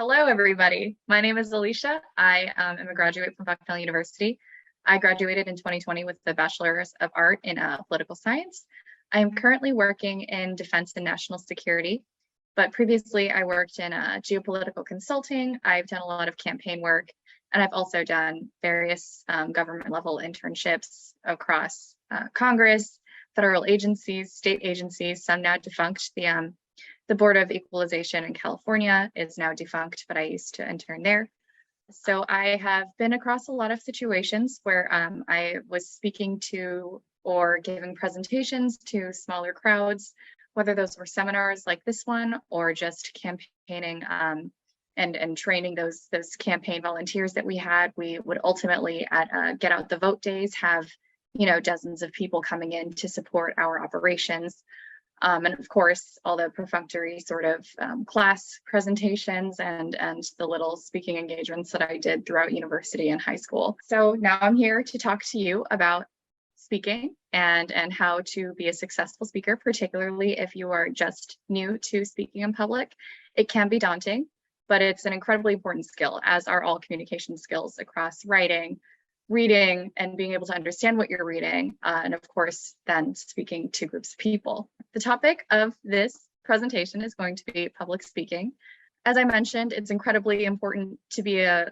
Hello, everybody. My name is Alisha. I am a graduate from Bucknell University. I graduated in 2020 with the Bachelor's of Art in Political Science. I am currently working in defense and national security, but previously I worked in geopolitical consulting. I've done a lot of campaign work, and I've also done various government level internships across Congress, federal agencies, state agencies, some now defunct. The Board of Equalization in California is now defunct, but I used to intern there. So I have been across a lot of situations where I was speaking to or giving presentations to smaller crowds, whether those were seminars like this one or just campaigning and training those campaign volunteers that we had. We would ultimately at Get Out the Vote days have dozens of people coming in to support our operations. And of course, all the perfunctory sort of class presentations and the little speaking engagements that I did throughout university and high school. So now I'm here to talk to you about speaking and how to be a successful speaker, particularly if you are just new to speaking in public. It can be daunting, but it's an incredibly important skill, as are all communication skills across writing, reading, and being able to understand what you're reading, and of course, then speaking to groups of people. The topic of this presentation is going to be public speaking. As I mentioned, it's incredibly important to be an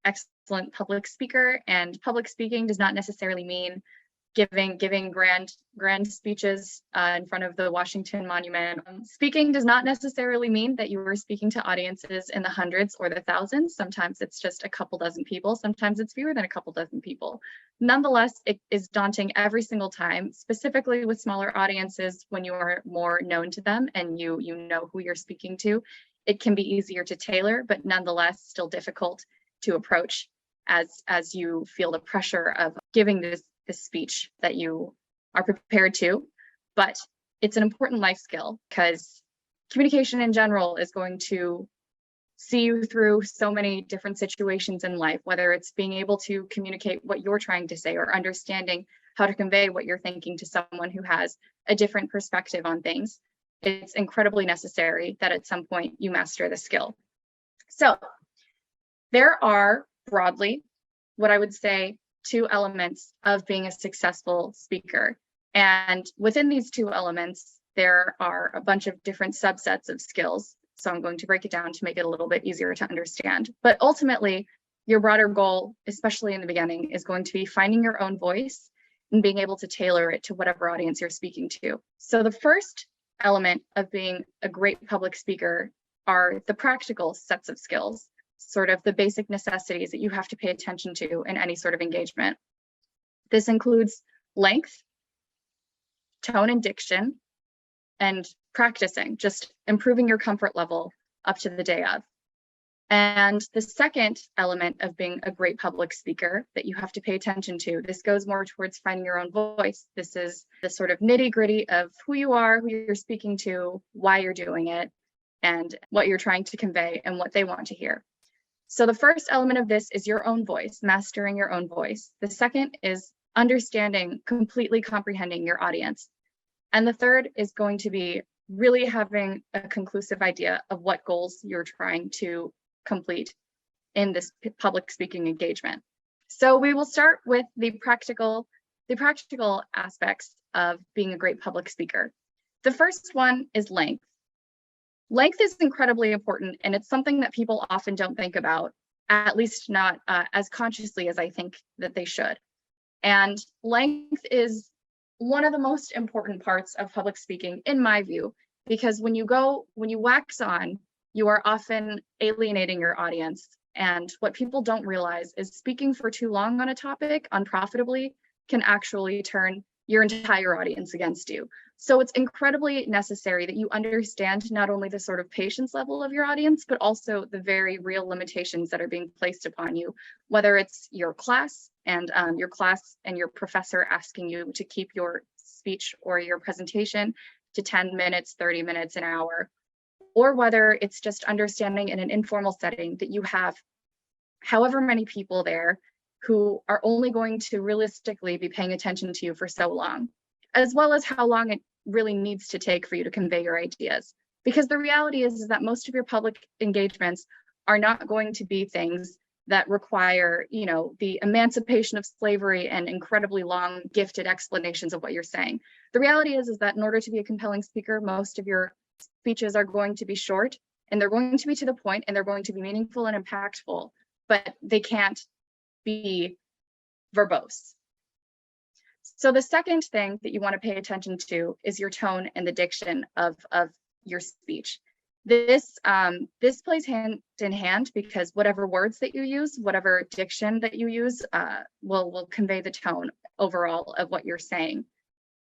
excellent public speaker, and public speaking does not necessarily mean giving grand speeches in front of the Washington Monument. Speaking does not necessarily mean that you are speaking to audiences in the hundreds or the thousands. Sometimes it's just a couple dozen people. Sometimes it's fewer than a couple dozen people. Nonetheless, it is daunting every single time, specifically with smaller audiences when you are more known to them and you know who you're speaking to. It can be easier to tailor, but nonetheless still difficult to approach as you feel the pressure of giving this speech that you are prepared to. But it's an important life skill because communication in general is going to see you through so many different situations in life, whether it's being able to communicate what you're trying to say or understanding how to convey what you're thinking to someone who has a different perspective on things. It's incredibly necessary that at some point you master the skill. So there are broadly what I would say two elements of being a successful speaker. And within these two elements, there are a bunch of different subsets of skills. So I'm going to break it down to make it a little bit easier to understand. But ultimately, your broader goal, especially in the beginning, is going to be finding your own voice and being able to tailor it to whatever audience you're speaking to. So the first element of being a great public speaker are the practical sets of skills, sort of the basic necessities that you have to pay attention to in any sort of engagement. This includes length, tone and diction, and practicing, just improving your comfort level up to the day of. And the second element of being a great public speaker that you have to pay attention to, this goes more towards finding your own voice. This is the sort of nitty-gritty of who you are, who you're speaking to, why you're doing it, and what you're trying to convey and what they want to hear. So the first element of this is your own voice, mastering your own voice. The second is understanding, completely comprehending your audience. And the third is going to be really having a conclusive idea of what goals you're trying to complete in this public speaking engagement. So we will start with the practical aspects of being a great public speaker. The first one is length. Length is incredibly important, and it's something that people often don't think about, at least not as consciously as I think that they should. And length is one of the most important parts of public speaking, in my view, because when you wax on, you are often alienating your audience. And what people don't realize is speaking for too long on a topic unprofitably can actually turn your entire audience against you. So it's incredibly necessary that you understand not only the sort of patience level of your audience, but also the very real limitations that are being placed upon you, whether it's your class and your professor asking you to keep your speech or your presentation to 10 minutes, 30 minutes, an hour, or whether it's just understanding in an informal setting that you have however many people there who are only going to realistically be paying attention to you for so long, as well as how long it really needs to take for you to convey your ideas. Because the reality is that most of your public engagements are not going to be things that require, you know, the emancipation of slavery and incredibly long, gifted explanations of what you're saying. The reality is that in order to be a compelling speaker, most of your speeches are going to be short, and they're going to be to the point, and they're going to be meaningful and impactful, but they can't be verbose. So the second thing that you want to pay attention to is your tone and the diction of your speech. This plays hand in hand, because whatever words that you use, whatever diction that you use, will convey the tone overall of what you're saying.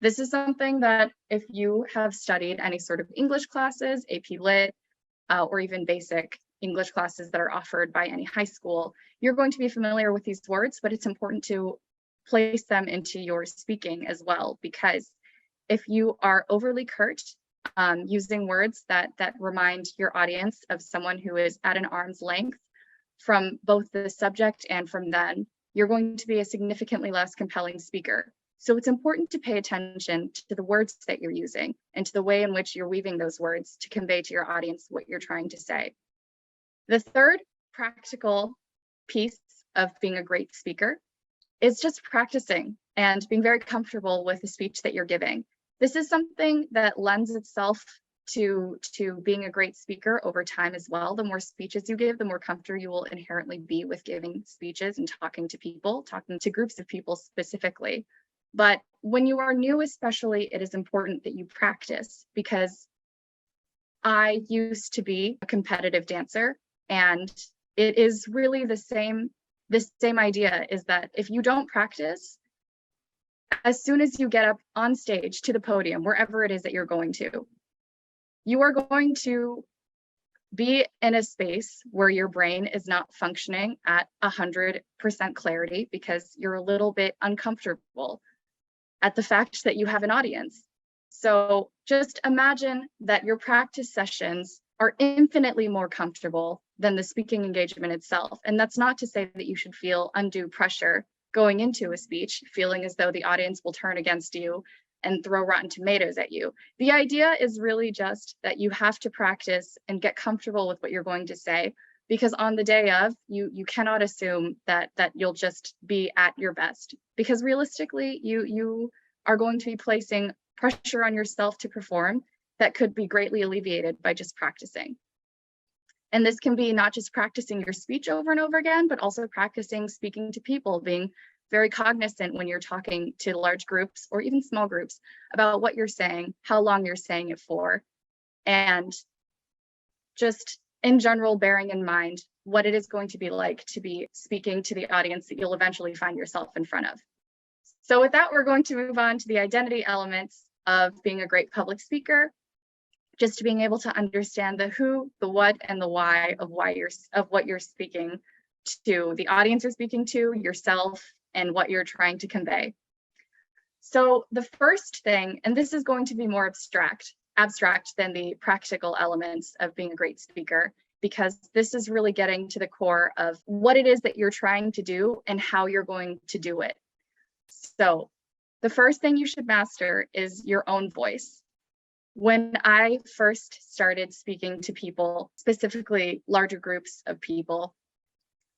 This is something that if you have studied any sort of English classes, AP Lit, or even basic English classes that are offered by any high school, you're going to be familiar with these words, but it's important to place them into your speaking as well, because if you are overly curt, using words that remind your audience of someone who is at an arm's length from both the subject and from them, you're going to be a significantly less compelling speaker. So it's important to pay attention to the words that you're using and to the way in which you're weaving those words to convey to your audience what you're trying to say. The third practical piece of being a great speaker is just practicing and being very comfortable with the speech that you're giving. This is something that lends itself to being a great speaker over time as well. The more speeches you give, the more comfortable you will inherently be with giving speeches and talking to people, talking to groups of people specifically. But when you are new especially, it is important that you practice, because I used to be a competitive dancer, and it is really the same idea, is that if you don't practice, as soon as you get up on stage to the podium, wherever it is that you're going to, you are going to be in a space where your brain is not functioning at 100% clarity, because you're a little bit uncomfortable at the fact that you have an audience. So just imagine that your practice sessions are infinitely more comfortable than the speaking engagement itself. And that's not to say that you should feel undue pressure going into a speech, feeling as though the audience will turn against you and throw rotten tomatoes at you. The idea is really just that you have to practice and get comfortable with what you're going to say, because on the day of, you cannot assume that you'll just be at your best, because realistically, you are going to be placing pressure on yourself to perform that could be greatly alleviated by just practicing. And this can be not just practicing your speech over and over again, but also practicing speaking to people, being very cognizant when you're talking to large groups or even small groups about what you're saying, how long you're saying it for, and just in general bearing in mind what it is going to be like to be speaking to the audience that you'll eventually find yourself in front of. So with that, we're going to move on to the identity elements of being a great public speaker. Just being able to understand the who, the what, and the why of what you're speaking to, the audience you're speaking to, yourself, and what you're trying to convey. So the first thing, and this is going to be more abstract than the practical elements of being a great speaker, because this is really getting to the core of what it is that you're trying to do and how you're going to do it. So the first thing you should master is your own voice. When I first started speaking to people, specifically larger groups of people,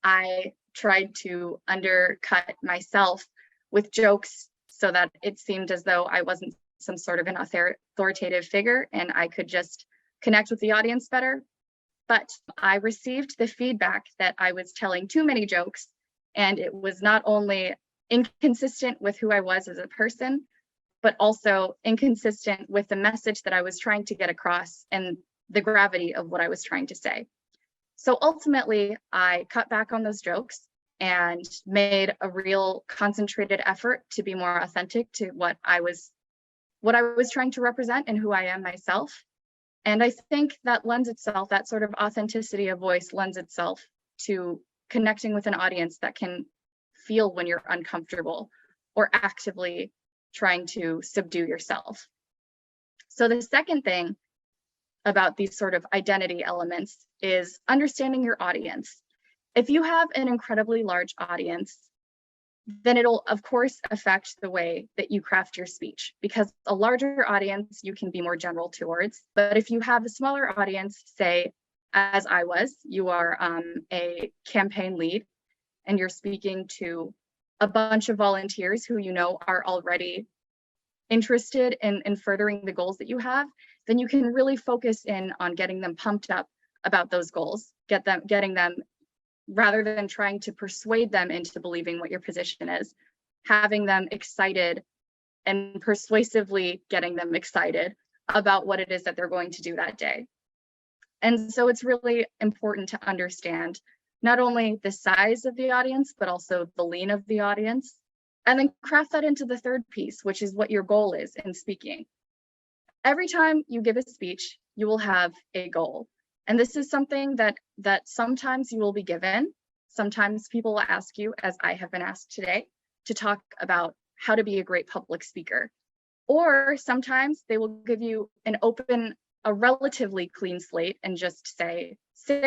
I tried to undercut myself with jokes so that it seemed as though I wasn't some sort of an authoritative figure and I could just connect with the audience better. But I received the feedback that I was telling too many jokes, and it was not only inconsistent with who I was as a person, but also inconsistent with the message that I was trying to get across and the gravity of what I was trying to say. So ultimately, I cut back on those jokes and made a real concentrated effort to be more authentic to what I was trying to represent and who I am myself. And I think that that sort of authenticity of voice lends itself to connecting with an audience that can feel when you're uncomfortable or actively trying to subdue yourself. So the second thing about these sort of identity elements is understanding your audience. If you have an incredibly large audience, then it'll of course affect the way that you craft your speech, because a larger audience you can be more general towards. But if you have a smaller audience, say as I was, you are a campaign lead and you're speaking to a bunch of volunteers who you know are already interested in furthering the goals that you have, then you can really focus in on getting them pumped up about those goals, getting them, rather than trying to persuade them into believing what your position is, having them excited and persuasively getting them excited about what it is that they're going to do that day. And so it's really important to understand not only the size of the audience, but also the lean of the audience. And then craft that into the third piece, which is what your goal is in speaking. Every time you give a speech, you will have a goal. And this is something that sometimes you will be given. Sometimes people will ask you, as I have been asked today, to talk about how to be a great public speaker. Or sometimes they will give you a relatively clean slate and just say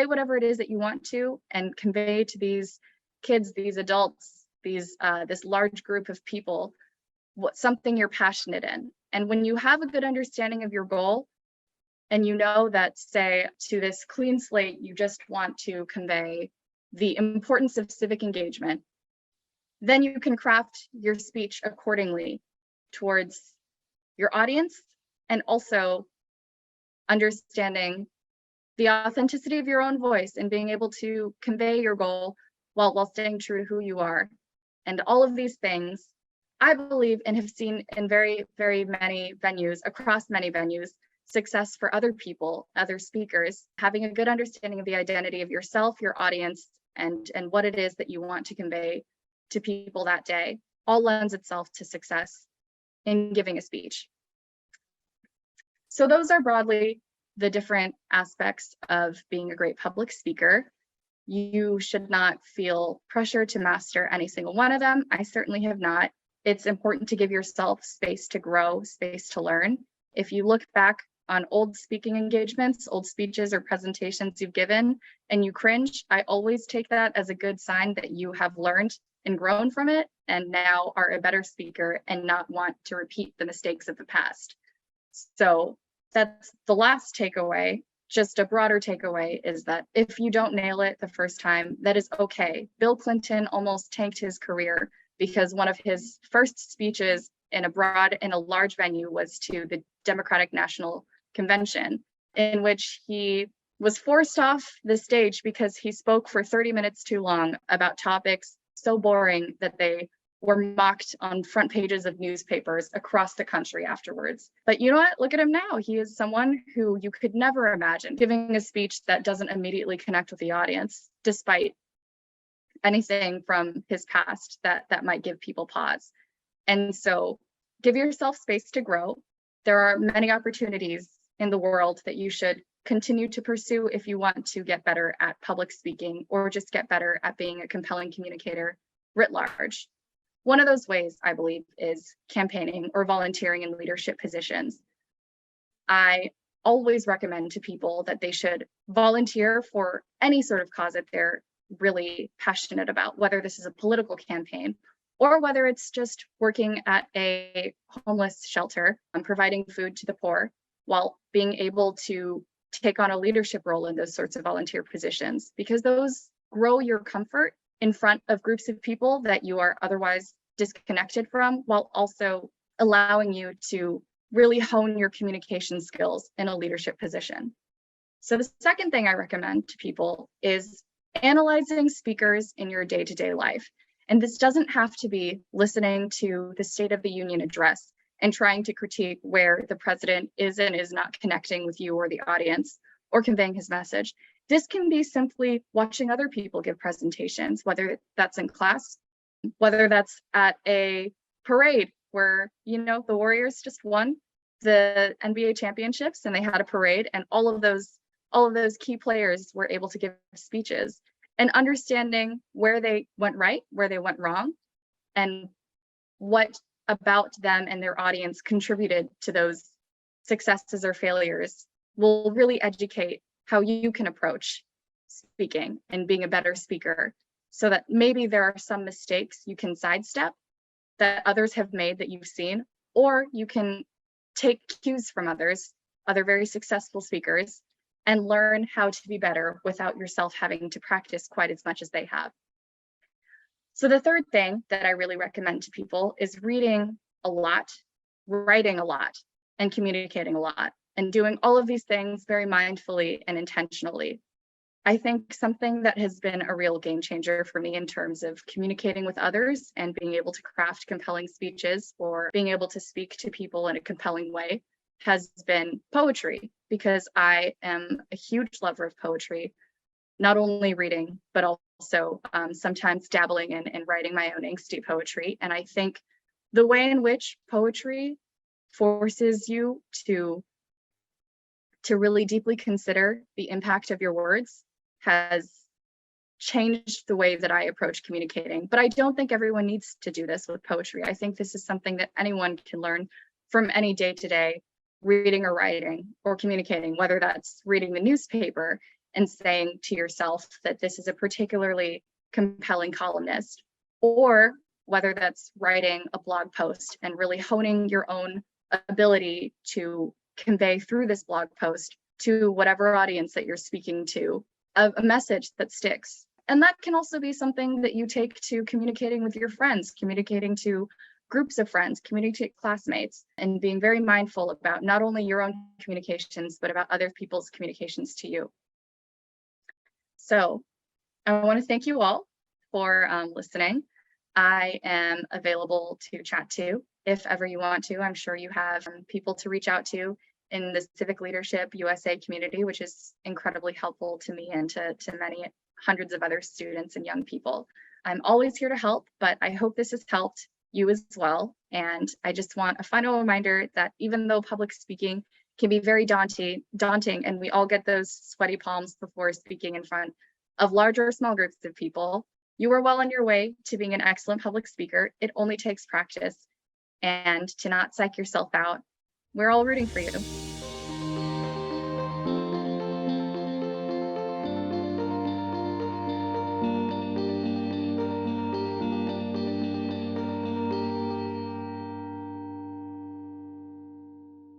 whatever it is that you want to and convey to these kids, these adults, this large group of people, something you're passionate in. And when you have a good understanding of your goal, and you know that, say, to this clean slate, you just want to convey the importance of civic engagement, then you can craft your speech accordingly towards your audience, and also understanding the authenticity of your own voice and being able to convey your goal while staying true to who you are. And all of these things, I believe, and have seen in very, very many venues, across many venues, success for other people, other speakers, having a good understanding of the identity of yourself, your audience, and what it is that you want to convey to people that day, all lends itself to success in giving a speech. So those are broadly the different aspects of being a great public speaker. You should not feel pressure to master any single one of them. I certainly have not. It's important to give yourself space to grow, space to learn. If you look back on old speaking engagements, old speeches or presentations you've given, and you cringe, I always take that as a good sign that you have learned and grown from it and now are a better speaker and not want to repeat the mistakes of the past. So that's the last takeaway. Just a broader takeaway is that if you don't nail it the first time, that is okay. Bill Clinton almost tanked his career because one of his first speeches in a large venue was to the Democratic National Convention, in which he was forced off the stage because he spoke for 30 minutes too long about topics so boring that they were mocked on front pages of newspapers across the country afterwards. But you know what? Look at him now. He is someone who you could never imagine giving a speech that doesn't immediately connect with the audience, despite anything from his past that might give people pause. And so give yourself space to grow. There are many opportunities in the world that you should continue to pursue if you want to get better at public speaking or just get better at being a compelling communicator writ large. One of those ways, I believe, is campaigning or volunteering in leadership positions. I always recommend to people that they should volunteer for any sort of cause that they're really passionate about, whether this is a political campaign or whether it's just working at a homeless shelter and providing food to the poor, while being able to take on a leadership role in those sorts of volunteer positions, because those grow your comfort in front of groups of people that you are otherwise disconnected from, while also allowing you to really hone your communication skills in a leadership position. So the second thing I recommend to people is analyzing speakers in your day-to-day life. And this doesn't have to be listening to the State of the Union address and trying to critique where the president is and is not connecting with you or the audience or conveying his message. This can be simply watching other people give presentations, whether that's in class, whether that's at a parade where, you know, the Warriors just won the NBA championships and they had a parade, and all of those key players were able to give speeches, and understanding where they went right, where they went wrong, and what about them and their audience contributed to those successes or failures will really educate how you can approach speaking and being a better speaker, so that maybe there are some mistakes you can sidestep that others have made that you've seen, or you can take cues from others, other very successful speakers, and learn how to be better without yourself having to practice quite as much as they have. So the third thing that I really recommend to people is reading a lot, writing a lot, and communicating a lot, and doing all of these things very mindfully and intentionally. I think something that has been a real game changer for me in terms of communicating with others and being able to craft compelling speeches or being able to speak to people in a compelling way has been poetry, because I am a huge lover of poetry, not only reading, but also sometimes dabbling in writing my own angsty poetry. And I think the way in which poetry forces you to really deeply consider the impact of your words has changed the way that I approach communicating. But I don't think everyone needs to do this with poetry. I think this is something that anyone can learn from any day-to-day reading or writing or communicating, whether that's reading the newspaper and saying to yourself that this is a particularly compelling columnist, or whether that's writing a blog post and really honing your own ability to convey through this blog post to whatever audience that you're speaking to a message that sticks. And that can also be something that you take to communicating with your friends, communicating to groups of friends, communicate classmates, and being very mindful about not only your own communications, but about other people's communications to you. So I want to thank you all for listening. I am available to chat to if ever you want to. I'm sure you have people to reach out to in the Civic Leadership USA community, which is incredibly helpful to me and to many hundreds of other students and young people. I'm always here to help, but I hope this has helped you as well. And I just want a final reminder that even though public speaking can be very daunting, and we all get those sweaty palms before speaking in front of large or small groups of people, you are well on your way to being an excellent public speaker. It only takes practice, and to not psych yourself out. We're all rooting for you.